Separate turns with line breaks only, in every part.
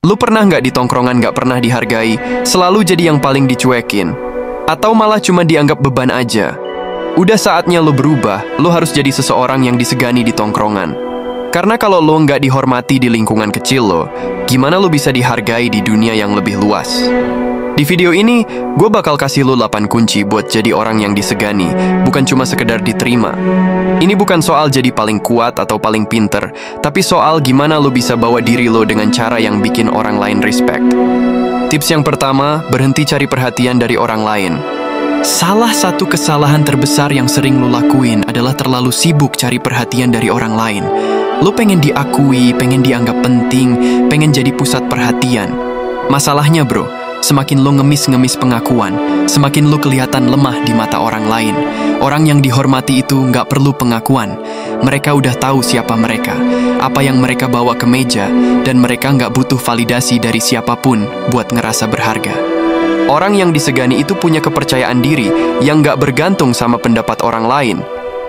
Lu pernah nggak di tongkrongan nggak pernah dihargai, selalu jadi yang paling dicuekin? Atau malah cuma dianggap beban aja? Udah saatnya lu berubah, lu harus jadi seseorang yang disegani di tongkrongan. Karena kalau lu nggak dihormati di lingkungan kecil lo, gimana lu bisa dihargai di dunia yang lebih luas? Di video ini, gue bakal kasih lu 8 kunci buat jadi orang yang disegani, bukan cuma sekedar diterima. Ini bukan soal jadi paling kuat atau paling pinter, tapi soal gimana lu bisa bawa diri lo dengan cara yang bikin orang lain respect. Tips yang pertama, berhenti cari perhatian dari orang lain. Salah satu kesalahan terbesar yang sering lu lakuin adalah terlalu sibuk cari perhatian dari orang lain. Lu pengen diakui, pengen dianggap penting, pengen jadi pusat perhatian. Masalahnya bro, semakin lo ngemis-ngemis pengakuan, semakin lo kelihatan lemah di mata orang lain. Orang yang dihormati itu nggak perlu pengakuan. Mereka udah tahu siapa mereka, apa yang mereka bawa ke meja, dan mereka nggak butuh validasi dari siapapun buat ngerasa berharga. Orang yang disegani itu punya kepercayaan diri yang nggak bergantung sama pendapat orang lain.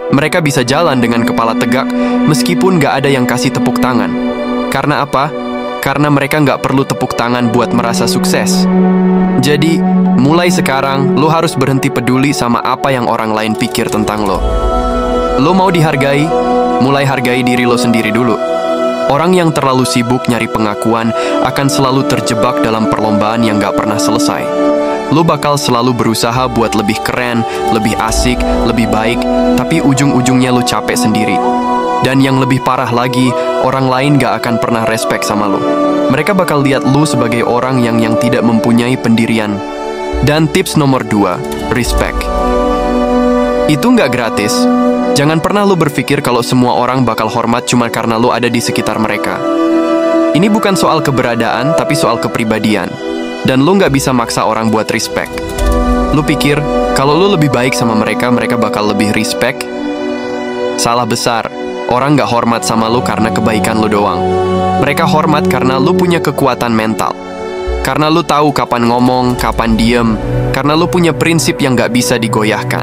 Mereka bisa jalan dengan kepala tegak meskipun nggak ada yang kasih tepuk tangan. Karena apa? Karena mereka nggak perlu tepuk tangan buat merasa sukses. Jadi, mulai sekarang, lo harus berhenti peduli sama apa yang orang lain pikir tentang lo. Lo mau dihargai? Mulai hargai diri lo sendiri dulu. Orang yang terlalu sibuk nyari pengakuan akan selalu terjebak dalam perlombaan yang nggak pernah selesai. Lo bakal selalu berusaha buat lebih keren, lebih asik, lebih baik, tapi ujung-ujungnya lo capek sendiri. Dan yang lebih parah lagi, orang lain gak akan pernah respect sama lo. Mereka bakal lihat lo sebagai orang yang tidak mempunyai pendirian. Dan tips nomor 2, respect. Itu gak gratis. Jangan pernah lo berpikir kalau semua orang bakal hormat cuma karena lo ada di sekitar mereka. Ini bukan soal keberadaan, tapi soal kepribadian. Dan lo gak bisa maksa orang buat respect. Lo pikir, kalau lo lebih baik sama mereka, mereka bakal lebih respect? Salah besar. Orang gak hormat sama lu karena kebaikan lu doang. Mereka hormat karena lu punya kekuatan mental. Karena lu tahu kapan ngomong, kapan diem. Karena lu punya prinsip yang gak bisa digoyahkan.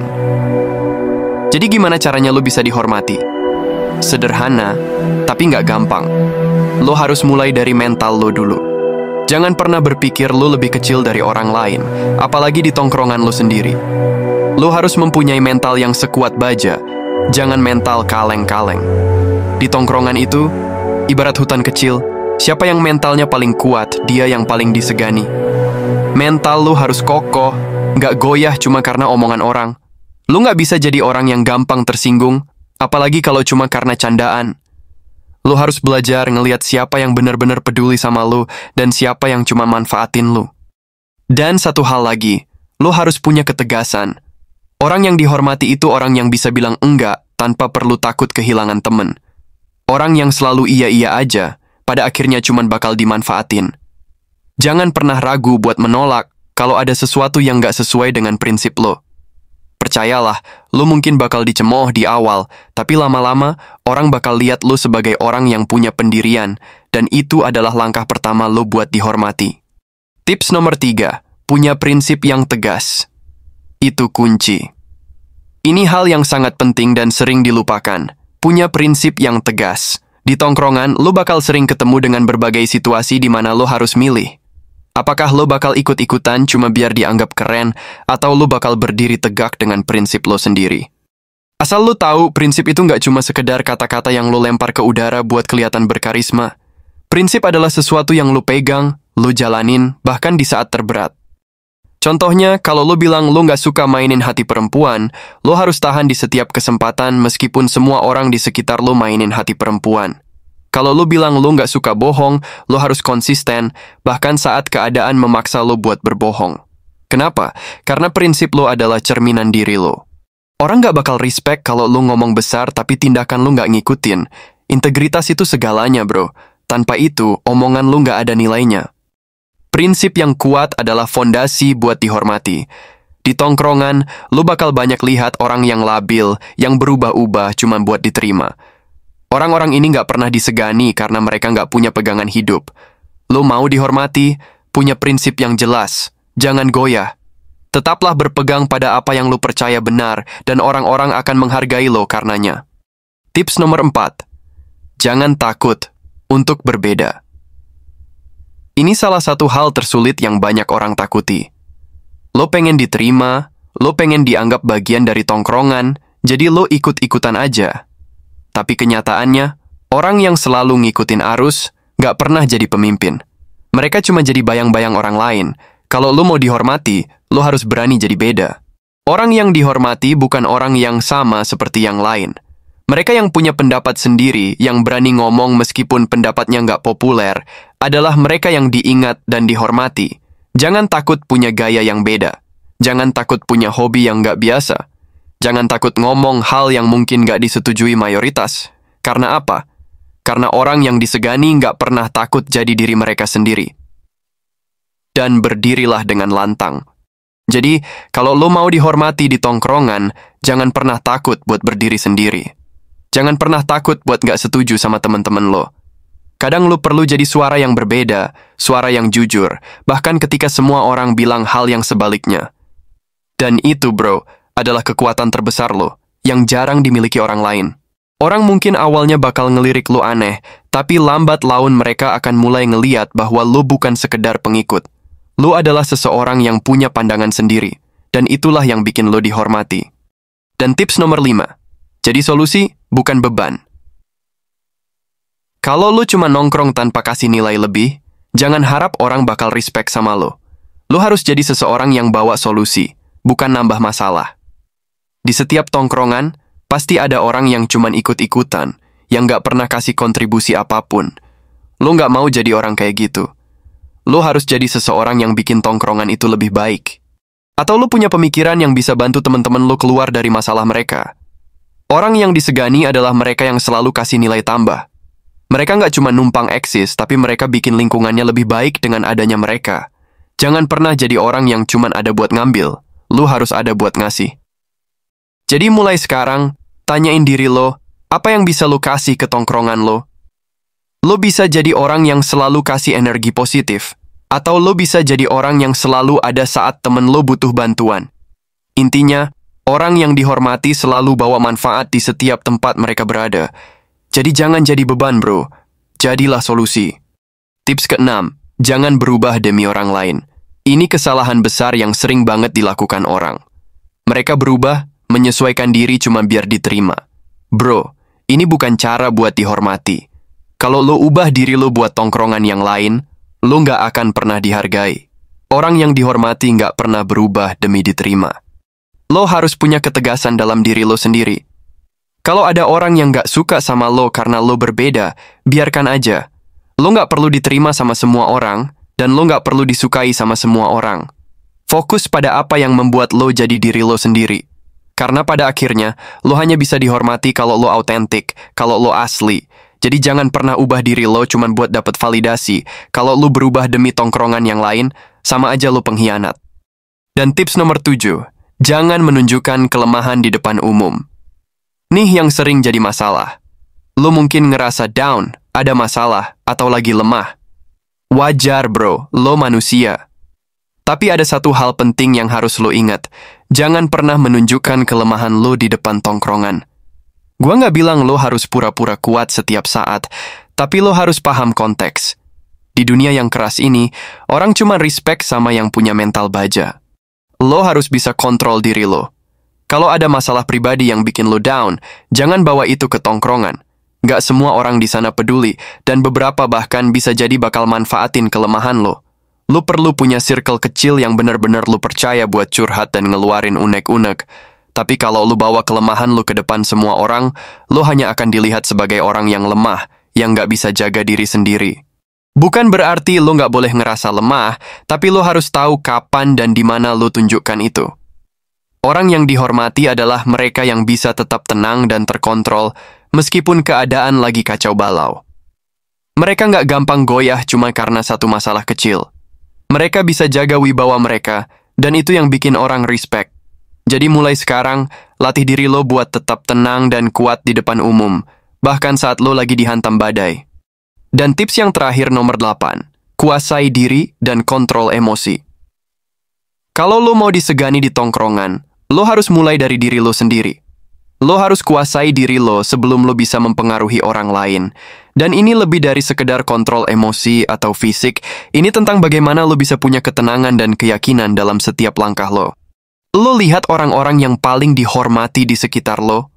Jadi gimana caranya lu bisa dihormati? Sederhana, tapi gak gampang. Lu harus mulai dari mental lu dulu. Jangan pernah berpikir lu lebih kecil dari orang lain, apalagi di tongkrongan lu sendiri. Lu harus mempunyai mental yang sekuat baja. Jangan mental kaleng-kaleng. Di tongkrongan itu, ibarat hutan kecil, siapa yang mentalnya paling kuat, dia yang paling disegani. Mental lu harus kokoh, nggak goyah cuma karena omongan orang. Lu nggak bisa jadi orang yang gampang tersinggung, apalagi kalau cuma karena candaan. Lu harus belajar ngelihat siapa yang benar-benar peduli sama lu, dan siapa yang cuma manfaatin lu. Dan satu hal lagi, lu harus punya ketegasan. Orang yang dihormati itu orang yang bisa bilang enggak tanpa perlu takut kehilangan temen. Orang yang selalu iya-iya aja, pada akhirnya cuman bakal dimanfaatin. Jangan pernah ragu buat menolak kalau ada sesuatu yang gak sesuai dengan prinsip lo. Percayalah, lo mungkin bakal dicemooh di awal, tapi lama-lama orang bakal lihat lo sebagai orang yang punya pendirian, dan itu adalah langkah pertama lo buat dihormati. Tips nomor 3, punya prinsip yang tegas. Itu kunci. Ini hal yang sangat penting dan sering dilupakan. Punya prinsip yang tegas. Di tongkrongan, lo bakal sering ketemu dengan berbagai situasi di mana lo harus milih. Apakah lo bakal ikut-ikutan cuma biar dianggap keren, atau lo bakal berdiri tegak dengan prinsip lo sendiri? Asal lo tahu, prinsip itu nggak cuma sekedar kata-kata yang lo lempar ke udara buat kelihatan berkarisma. Prinsip adalah sesuatu yang lo pegang, lo jalanin, bahkan di saat terberat. Contohnya, kalau lo bilang lo nggak suka mainin hati perempuan, lo harus tahan di setiap kesempatan meskipun semua orang di sekitar lo mainin hati perempuan. Kalau lo bilang lo nggak suka bohong, lo harus konsisten, bahkan saat keadaan memaksa lo buat berbohong. Kenapa? Karena prinsip lo adalah cerminan diri lo. Orang nggak bakal respect kalau lo ngomong besar tapi tindakan lo nggak ngikutin. Integritas itu segalanya bro. Tanpa itu, omongan lo nggak ada nilainya. Prinsip yang kuat adalah fondasi buat dihormati. Di tongkrongan, lo bakal banyak lihat orang yang labil, yang berubah-ubah cuma buat diterima. Orang-orang ini nggak pernah disegani karena mereka nggak punya pegangan hidup. Lo mau dihormati, punya prinsip yang jelas, jangan goyah. Tetaplah berpegang pada apa yang lo percaya benar, dan orang-orang akan menghargai lo karenanya. Tips nomor 4, jangan takut untuk berbeda. Ini salah satu hal tersulit yang banyak orang takuti. Lo pengen diterima, lo pengen dianggap bagian dari tongkrongan, jadi lo ikut-ikutan aja. Tapi kenyataannya, orang yang selalu ngikutin arus gak pernah jadi pemimpin. Mereka cuma jadi bayang-bayang orang lain. Kalau lo mau dihormati, lo harus berani jadi beda. Orang yang dihormati bukan orang yang sama seperti yang lain. Mereka yang punya pendapat sendiri, yang berani ngomong meskipun pendapatnya nggak populer, adalah mereka yang diingat dan dihormati. Jangan takut punya gaya yang beda. Jangan takut punya hobi yang nggak biasa. Jangan takut ngomong hal yang mungkin nggak disetujui mayoritas. Karena apa? Karena orang yang disegani nggak pernah takut jadi diri mereka sendiri. Dan berdirilah dengan lantang. Jadi, kalau lo mau dihormati di tongkrongan, jangan pernah takut buat berdiri sendiri. Jangan pernah takut buat nggak setuju sama teman-teman lo. Kadang lo perlu jadi suara yang berbeda, suara yang jujur, bahkan ketika semua orang bilang hal yang sebaliknya. Dan itu, bro, adalah kekuatan terbesar lo, yang jarang dimiliki orang lain. Orang mungkin awalnya bakal ngelirik lo aneh, tapi lambat laun mereka akan mulai ngeliat bahwa lo bukan sekedar pengikut. Lo adalah seseorang yang punya pandangan sendiri, dan itulah yang bikin lo dihormati. Dan tips nomor 5, jadi solusi, bukan beban. Kalau lo cuma nongkrong tanpa kasih nilai lebih, jangan harap orang bakal respect sama lo. Lo harus jadi seseorang yang bawa solusi, bukan nambah masalah. Di setiap tongkrongan, pasti ada orang yang cuman ikut-ikutan, yang gak pernah kasih kontribusi apapun. Lo gak mau jadi orang kayak gitu. Lo harus jadi seseorang yang bikin tongkrongan itu lebih baik. Atau lo punya pemikiran yang bisa bantu teman-teman lo keluar dari masalah mereka. Orang yang disegani adalah mereka yang selalu kasih nilai tambah. Mereka nggak cuma numpang eksis, tapi mereka bikin lingkungannya lebih baik dengan adanya mereka. Jangan pernah jadi orang yang cuma ada buat ngambil. Lo harus ada buat ngasih. Jadi mulai sekarang, tanyain diri lo, apa yang bisa lo kasih ke tongkrongan lo? Lo bisa jadi orang yang selalu kasih energi positif, atau lo bisa jadi orang yang selalu ada saat temen lo butuh bantuan. Intinya, orang yang dihormati selalu bawa manfaat di setiap tempat mereka berada. Jadi jangan jadi beban, bro. Jadilah solusi. Tips ke-6, jangan berubah demi orang lain. Ini kesalahan besar yang sering banget dilakukan orang. Mereka berubah, menyesuaikan diri cuma biar diterima. Bro, ini bukan cara buat dihormati. Kalau lo ubah diri lo buat tongkrongan yang lain, lo nggak akan pernah dihargai. Orang yang dihormati nggak pernah berubah demi diterima. Lo harus punya ketegasan dalam diri lo sendiri. Kalau ada orang yang nggak suka sama lo karena lo berbeda, biarkan aja. Lo nggak perlu diterima sama semua orang, dan lo nggak perlu disukai sama semua orang. Fokus pada apa yang membuat lo jadi diri lo sendiri. Karena pada akhirnya, lo hanya bisa dihormati kalau lo autentik, kalau lo asli. Jadi jangan pernah ubah diri lo cuma buat dapat validasi. Kalau lo berubah demi tongkrongan yang lain, sama aja lo pengkhianat. Dan tips nomor 7, jangan menunjukkan kelemahan di depan umum. Nih yang sering jadi masalah. Lo mungkin ngerasa down, ada masalah, atau lagi lemah. Wajar, bro, lo manusia. Tapi ada satu hal penting yang harus lo ingat. Jangan pernah menunjukkan kelemahan lo di depan tongkrongan. Gua nggak bilang lo harus pura-pura kuat setiap saat, tapi lo harus paham konteks. Di dunia yang keras ini, orang cuma respect sama yang punya mental baja. Lo harus bisa kontrol diri lo. Kalau ada masalah pribadi yang bikin lo down, jangan bawa itu ke tongkrongan. Nggak semua orang di sana peduli, dan beberapa bahkan bisa jadi bakal manfaatin kelemahan lo. Lo perlu punya circle kecil yang benar-benar lo percaya buat curhat dan ngeluarin unek-unek. Tapi kalau lo bawa kelemahan lo ke depan semua orang, lo hanya akan dilihat sebagai orang yang lemah, yang nggak bisa jaga diri sendiri. Bukan berarti lo nggak boleh ngerasa lemah, tapi lo harus tahu kapan dan di mana lo tunjukkan itu. Orang yang dihormati adalah mereka yang bisa tetap tenang dan terkontrol, meskipun keadaan lagi kacau balau. Mereka nggak gampang goyah cuma karena satu masalah kecil. Mereka bisa jaga wibawa mereka, dan itu yang bikin orang respect. Jadi mulai sekarang, latih diri lo buat tetap tenang dan kuat di depan umum, bahkan saat lo lagi dihantam badai. Dan tips yang terakhir nomor 8, kuasai diri dan kontrol emosi. Kalau lo mau disegani di tongkrongan, lo harus mulai dari diri lo sendiri. Lo harus kuasai diri lo sebelum lo bisa mempengaruhi orang lain. Dan ini lebih dari sekedar kontrol emosi atau fisik. Ini tentang bagaimana lo bisa punya ketenangan dan keyakinan dalam setiap langkah lo. Lo lihat orang-orang yang paling dihormati di sekitar lo.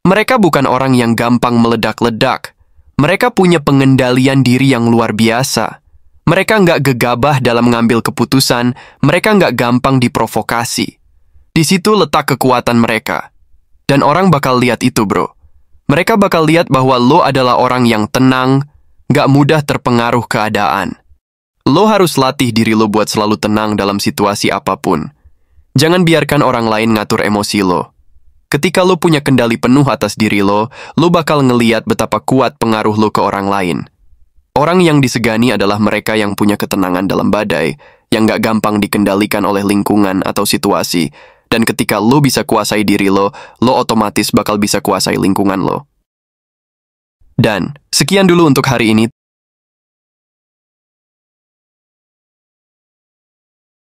Mereka bukan orang yang gampang meledak-ledak. Mereka punya pengendalian diri yang luar biasa. Mereka nggak gegabah dalam mengambil keputusan. Mereka nggak gampang diprovokasi. Di situ letak kekuatan mereka. Dan orang bakal lihat itu, bro. Mereka bakal lihat bahwa lo adalah orang yang tenang, gak mudah terpengaruh keadaan. Lo harus latih diri lo buat selalu tenang dalam situasi apapun. Jangan biarkan orang lain ngatur emosi lo. Ketika lo punya kendali penuh atas diri lo bakal ngeliat betapa kuat pengaruh lo ke orang lain. Orang yang disegani adalah mereka yang punya ketenangan dalam badai, yang gak gampang dikendalikan oleh lingkungan atau situasi. Dan ketika lo bisa kuasai diri lo otomatis bakal bisa kuasai lingkungan lo. Dan, sekian dulu untuk hari ini.